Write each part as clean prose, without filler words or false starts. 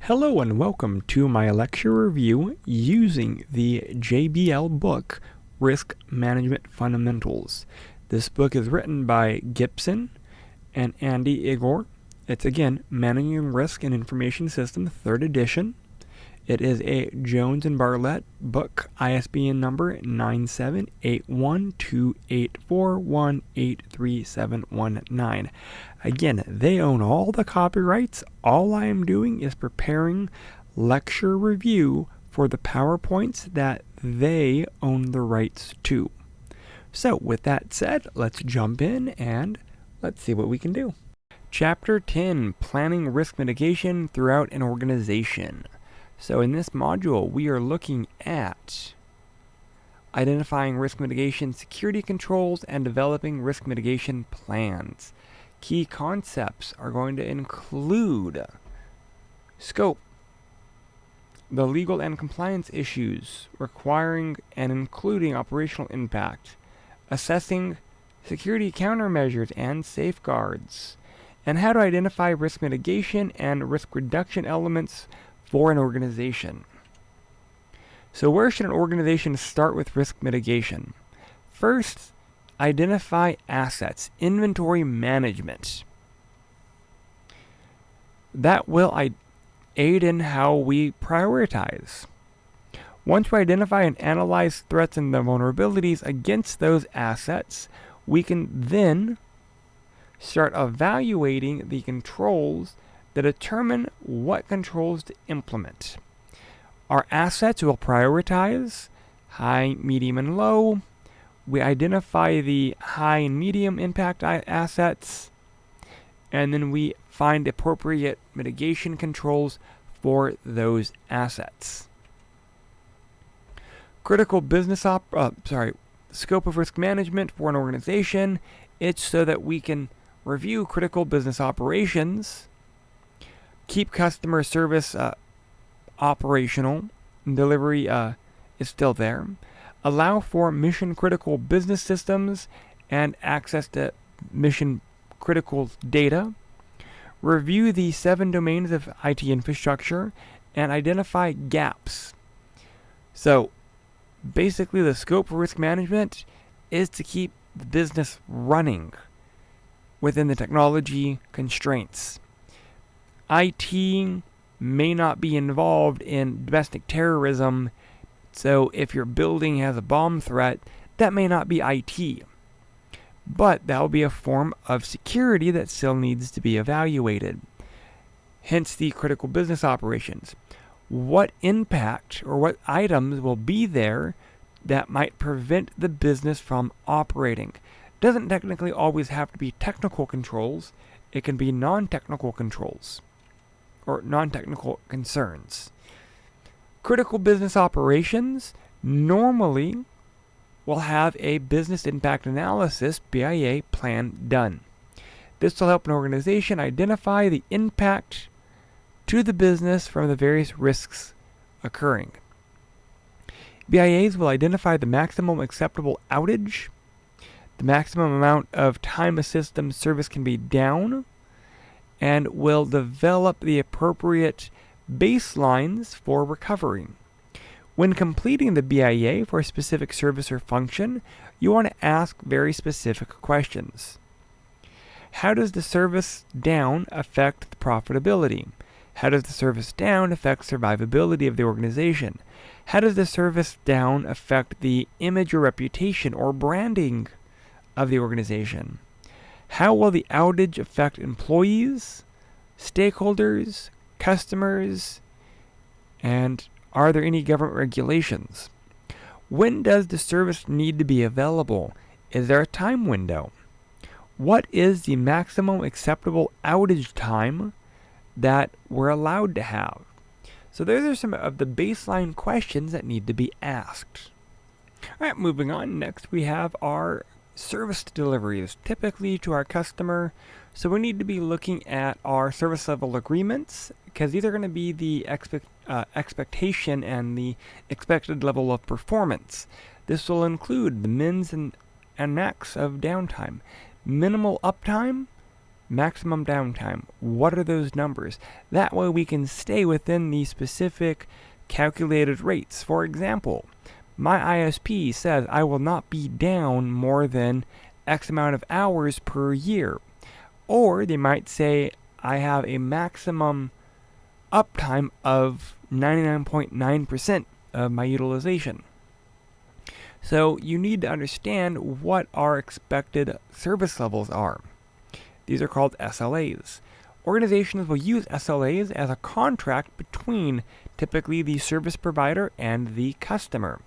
Hello and welcome to my lecture review using the JBL book, Risk Management Fundamentals. This book is written by Gibson and Andy Igonor. It's again, Managing Risk in Information Systems, 3rd edition. It is a Jones and Bartlett book, ISBN number 9781284183719. Again, they own all the copyrights. All I am doing is preparing lecture review for the PowerPoints that they own the rights to. So with that said, let's jump in and let's see what we can do. Chapter 10, Planning Risk Mitigation Throughout an Organization. So in this module, we are looking at identifying risk mitigation security controls and developing risk mitigation plans. Key concepts are going to include scope, the legal and compliance issues requiring and including operational impact, assessing security countermeasures and safeguards, and how to identify risk mitigation and risk reduction elements for an organization. So where should an organization start with risk mitigation? First, identify assets, inventory management. That will aid in how we prioritize. Once we identify and analyze threats and the vulnerabilities against those assets, we can then start evaluating the controls that determine what controls to implement. Our assets will prioritize high, medium, and low. We identify the high and medium impact assets, and then we find appropriate mitigation controls for those assets. Critical business scope of risk management for an organization. It's so that we can review critical business operations, keep customer service operational, and delivery is still there, allow for mission-critical business systems and access to mission-critical data, review the 7 domains of IT infrastructure, and identify gaps. So, basically the scope for risk management is to keep the business running within the technology constraints. IT may not be involved in domestic terrorism, so if your building has a bomb threat, that may not be IT. But that will be a form of security that still needs to be evaluated. Hence the critical business operations. What impact or what items will be there that might prevent the business from operating? Doesn't technically always have to be technical controls. It can be non-technical controls or non-technical concerns. Critical business operations normally will have a business impact analysis, BIA, plan done. This will help an organization identify the impact to the business from the various risks occurring. BIAs will identify the maximum acceptable outage, the maximum amount of time a system service can be down, and will develop the appropriate baselines for recovery. When completing the BIA for a specific service or function, you want to ask very specific questions. How does the service down affect the profitability? How does the service down affect survivability of the organization? How does the service down affect the image or reputation or branding of the organization? How will the outage affect employees, stakeholders, customers, and are there any government regulations? When does the service need to be available? Is there a time window? What is the maximum acceptable outage time that we're allowed to have? So those are some of the baseline questions that need to be asked. All right, moving on. Next we have our service deliveries, typically to our customer. So we need to be looking at our service level agreements, because these are going to be the expectation and the expected level of performance. This will include the mins and max of downtime, minimal uptime, maximum downtime. What are those numbers? That way we can stay within the specific calculated rates. For example, my ISP says I will not be down more than X amount of hours per year. Or they might say I have a maximum uptime of 99.9% of my utilization. So you need to understand what our expected service levels are. These are called SLAs. Organizations will use SLAs as a contract between typically the service provider and the customer.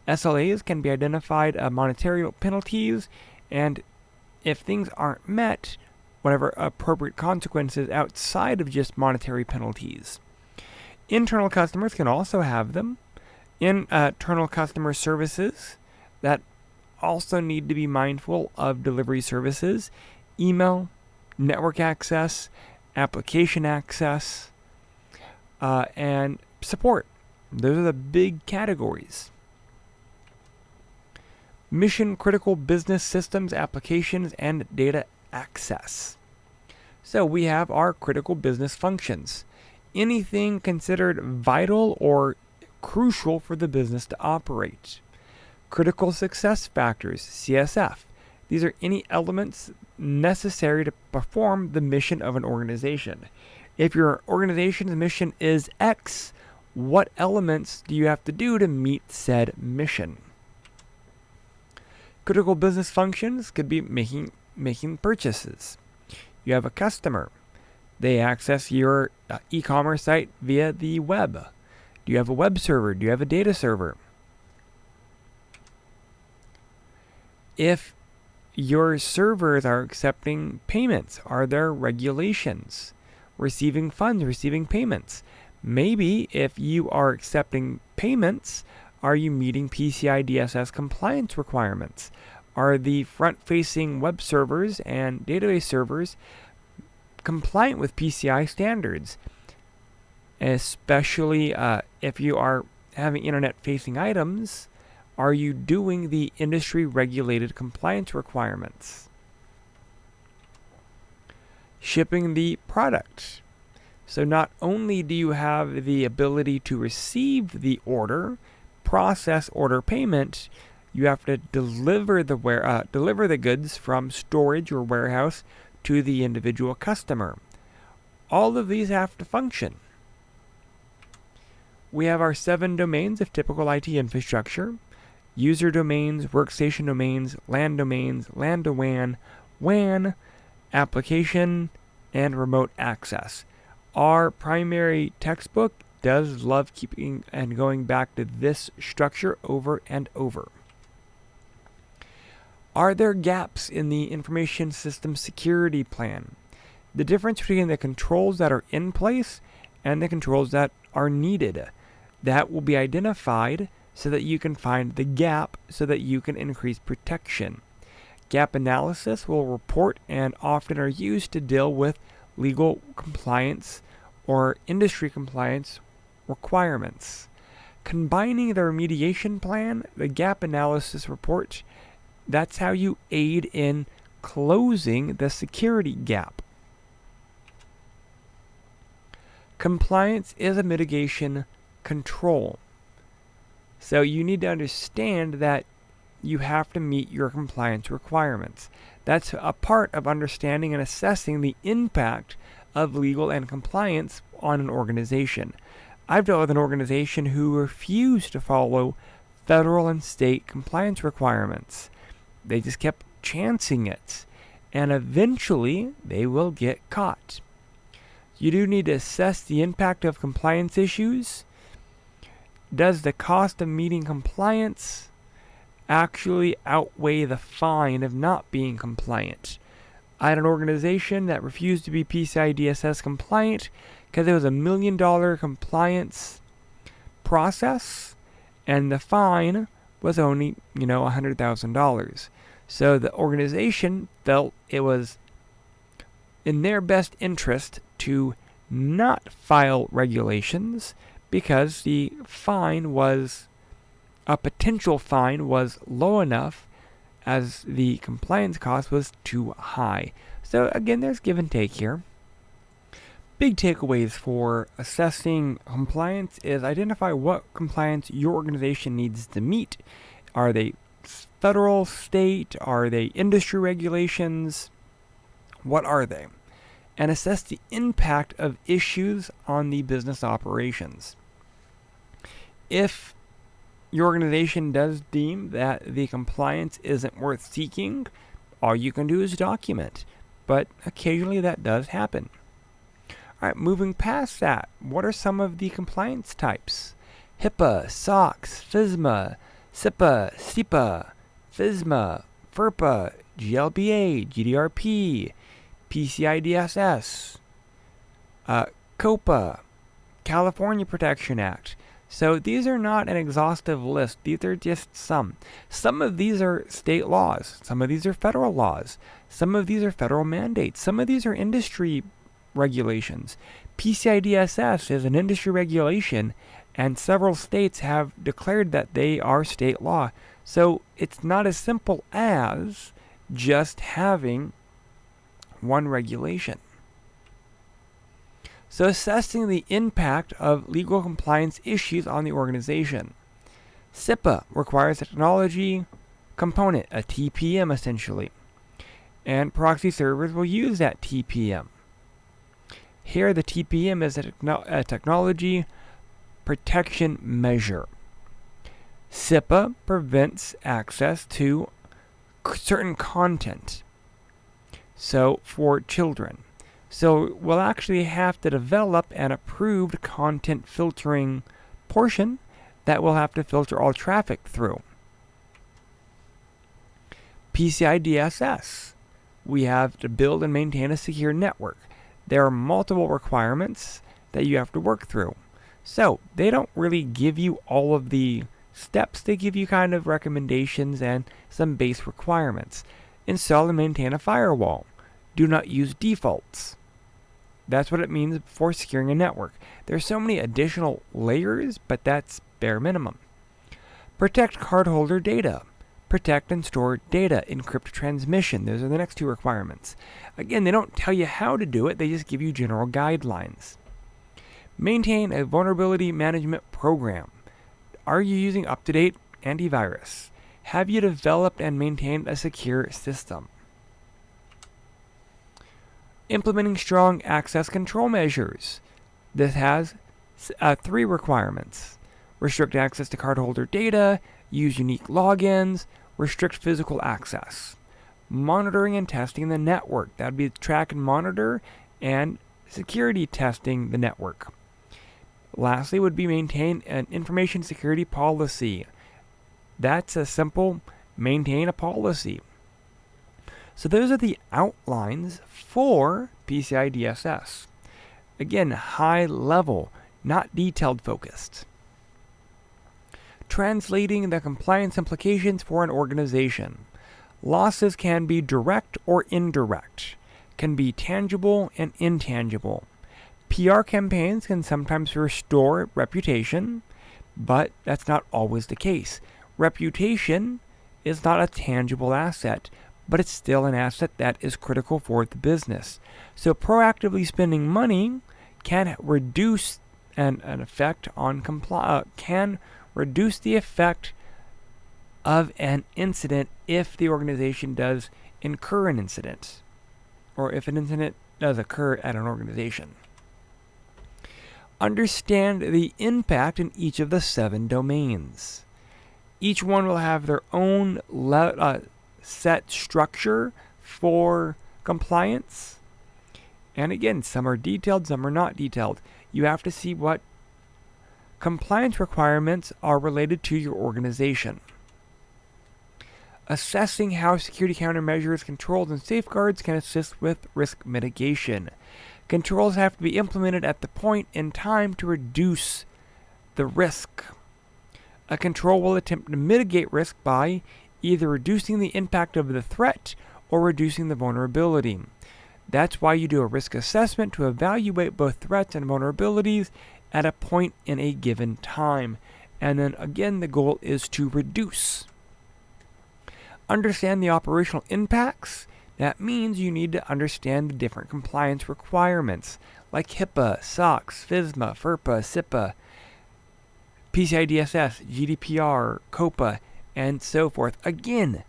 SLAs can be identified as monetary penalties, and if things aren't met, whatever appropriate consequences outside of just monetary penalties. Internal customers can also have them. Internal customer services that also need to be mindful of delivery services, email, network access, application access, and support. Those are the big categories. Mission critical business systems, applications, and data access. So we have our critical business functions. Anything considered vital or crucial for the business to operate. Critical success factors, CSF. These are any elements necessary to perform the mission of an organization. If your organization's mission is X, what elements do you have to do to meet said mission? Critical business functions could be making purchases. You have a customer. They access your e-commerce site via the web. Do you have a web server? Do you have a data server? If your servers are accepting payments, are there regulations? Receiving funds, receiving payments. Maybe if you are accepting payments, are you meeting PCI DSS compliance requirements? Are the front-facing web servers and database servers compliant with PCI standards? Especially if you are having internet-facing items, are you doing the industry-regulated compliance requirements? Shipping the product. So not only do you have the ability to receive the order, process order payment, you have to deliver the goods from storage or warehouse to the individual customer. All of these have to function. We have our 7 domains of typical IT infrastructure: user domains, workstation domains, LAN to WAN, application, and remote access. Our primary textbook does love keeping and going back to this structure over and over. Are there gaps in the information system security plan? The difference between the controls that are in place and the controls that are needed. That will be identified so that you can find the gap so that you can increase protection. Gap analysis will report and often are used to deal with legal compliance or industry compliance requirements. Combining the remediation plan, the gap analysis report, that's how you aid in closing the security gap. Compliance is a mitigation control. So you need to understand that you have to meet your compliance requirements. That's a part of understanding and assessing the impact of legal and compliance on an organization. I've dealt with an organization who refused to follow federal and state compliance requirements. They just kept chancing it, and eventually they will get caught. You do need to assess the impact of compliance issues. Does the cost of meeting compliance actually outweigh the fine of not being compliant? I had an organization that refused to be PCI DSS compliant because it was $1 million compliance process, and the fine was only, $100,000. So the organization felt it was in their best interest to not file regulations because the potential fine was low enough as the compliance cost was too high. So again, there's give and take here. Big takeaways for assessing compliance is identify what compliance your organization needs to meet. Are they federal, state? Are they industry regulations? What are they? And assess the impact of issues on the business operations. If your organization does deem that the compliance isn't worth seeking, all you can do is document. But occasionally that does happen. All right, moving past that, what are some of the compliance types? HIPAA, SOX, FSMA, CIPA, SEPA, FSMA, FERPA, GLBA, GDRP, PCI DSS, COPA, California Protection Act. So these are not an exhaustive list. These are just some. Some of these are state laws. Some of these are federal laws. Some of these are federal mandates. Some of these are industry regulations. PCI DSS is an industry regulation, and several states have declared that they are state law. So it's not as simple as just having one regulation. So assessing the impact of legal compliance issues on the organization. CIPA requires a technology component, a TPM essentially, and proxy servers will use that TPM. Here the TPM is a technology protection measure. CIPA prevents access to certain content, so for children. So we'll actually have to develop an approved content filtering portion that we'll have to filter all traffic through. PCI DSS. We have to build and maintain a secure network. There are multiple requirements that you have to work through. So they don't really give you all of the steps. They give you kind of recommendations and some base requirements. Install and maintain a firewall. Do not use defaults. That's what it means for securing a network. There's so many additional layers, but that's bare minimum. Protect cardholder data. Protect and store data. Encrypt transmission. Those are the next two requirements. Again, they don't tell you how to do it. They just give you general guidelines. Maintain a vulnerability management program. Are you using up-to-date antivirus? Have you developed and maintained a secure system? Implementing strong access control measures. This has 3 requirements. Restrict access to cardholder data, use unique logins, restrict physical access. Monitoring and testing the network. That would be track and monitor, and security testing the network. Lastly would be maintain an information security policy. That's a simple maintain a policy. So those are the outlines for PCI DSS. Again, high level, not detailed focused. Translating the compliance implications for an organization. Losses can be direct or indirect, can be tangible and intangible. PR campaigns can sometimes restore reputation, but that's not always the case. Reputation is not a tangible asset, but it's still an asset that is critical for the business. So proactively spending money can reduce an effect on can reduce the effect of an incident if the organization does incur an incident, or if an incident does occur at an organization. Understand the impact in each of the 7 domains. Each one will have their own set structure for compliance. And again, some are detailed, some are not detailed. You have to see what compliance requirements are related to your organization. Assessing how security countermeasures, controls, and safeguards can assist with risk mitigation. Controls have to be implemented at the point in time to reduce the risk. A control will attempt to mitigate risk by either reducing the impact of the threat or reducing the vulnerability. That's why you do a risk assessment to evaluate both threats and vulnerabilities at a point in a given time. And then again, the goal is to reduce. Understand the operational impacts. That means you need to understand the different compliance requirements like HIPAA, SOX, FSMA, FERPA, SIPA, PCI DSS, GDPR, COPA, and so forth. Again,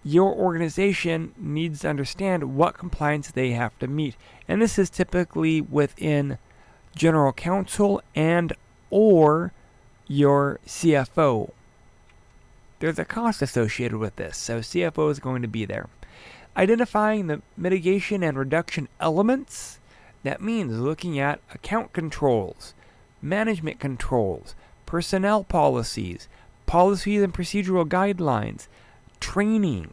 your organization needs to understand what compliance they have to meet. And this is typically within general counsel and or your CFO. There's a cost associated with this, so CFO is going to be there. Identifying the mitigation and reduction elements, that means looking at account controls, management controls, personnel policies, policies and procedural guidelines, training,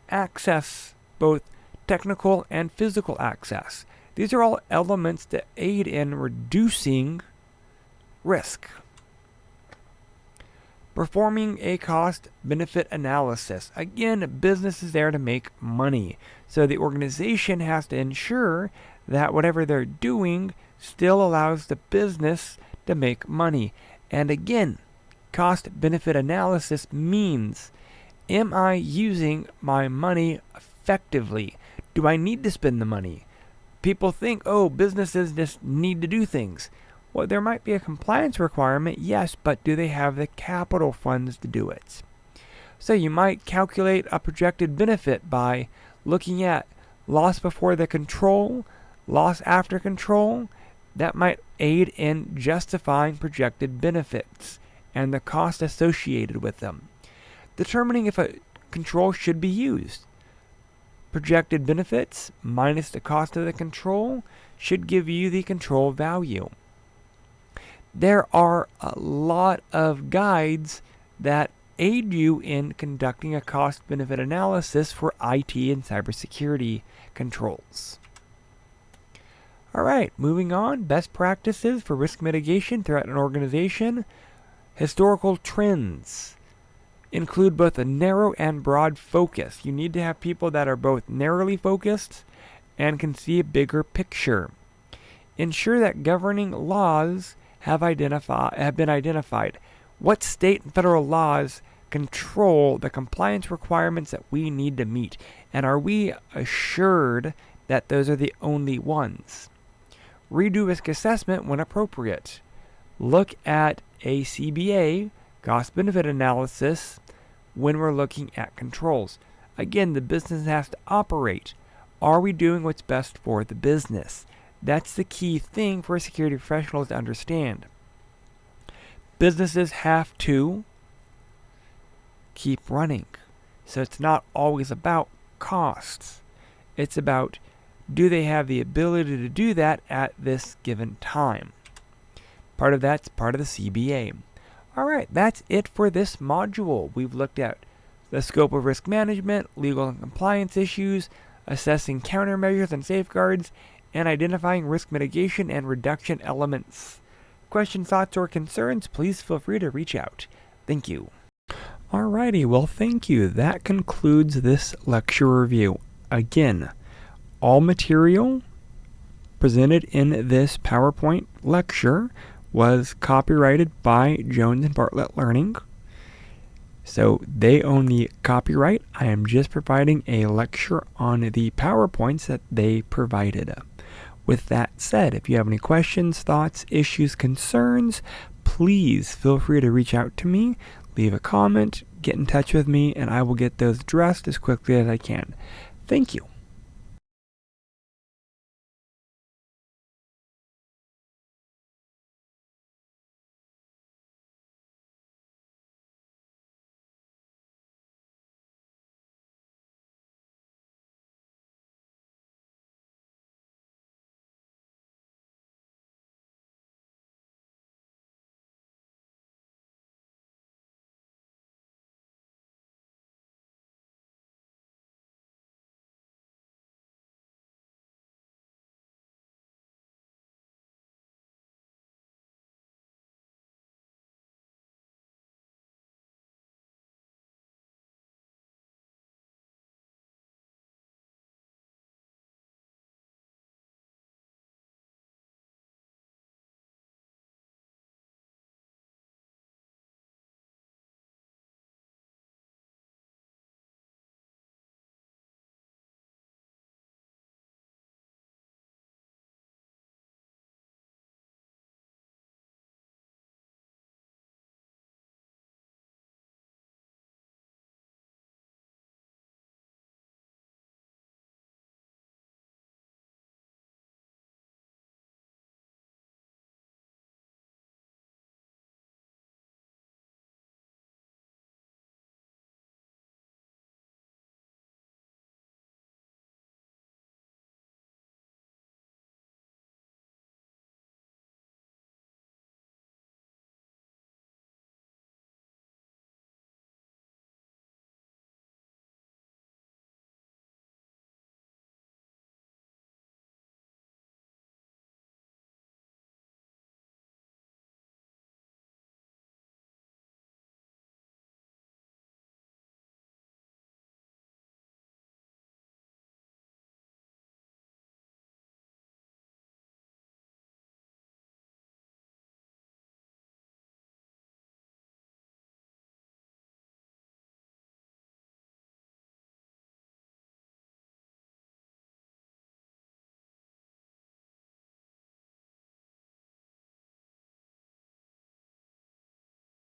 access, both technical and physical access. These are all elements that aid in reducing risk. Performing a cost-benefit analysis. Again, business is there to make money. So the organization has to ensure that whatever they're doing still allows the business to make money. And again, cost-benefit analysis means, am I using my money effectively? Do I need to spend the money? People think, oh, businesses just need to do things. Well, there might be a compliance requirement, yes, but do they have the capital funds to do it? So you might calculate a projected benefit by looking at loss before the control, loss after control. That might aid in justifying projected benefits and the cost associated with them. Determining if a control should be used. Projected benefits minus the cost of the control should give you the control value. There are a lot of guides that aid you in conducting a cost-benefit analysis for IT and cybersecurity controls. All right, moving on. Best practices for risk mitigation throughout an organization. Historical trends include both a narrow and broad focus. You need to have people that are both narrowly focused and can see a bigger picture. Ensure that governing laws have been identified. What state and federal laws control the compliance requirements that we need to meet? And are we assured that those are the only ones? Redo risk assessment when appropriate. Look at a CBA, cost-benefit analysis, when we're looking at controls. Again, the business has to operate. Are we doing what's best for the business? That's the key thing for security professionals to understand. Businesses have to keep running. So it's not always about costs. It's about, do they have the ability to do that at this given time? Part of that's part of the CBA. All right, that's it for this module. We've looked at the scope of risk management, legal and compliance issues, assessing countermeasures and safeguards, and identifying risk mitigation and reduction elements. Questions, thoughts, or concerns, please feel free to reach out. Thank you. Alrighty, well, thank you. That concludes this lecture review. Again, all material presented in this PowerPoint lecture was copyrighted by Jones and Bartlett Learning. So they own the copyright. I am just providing a lecture on the PowerPoints that they provided. With that said, if you have any questions, thoughts, issues, concerns, please feel free to reach out to me, leave a comment, get in touch with me, and I will get those addressed as quickly as I can. Thank you.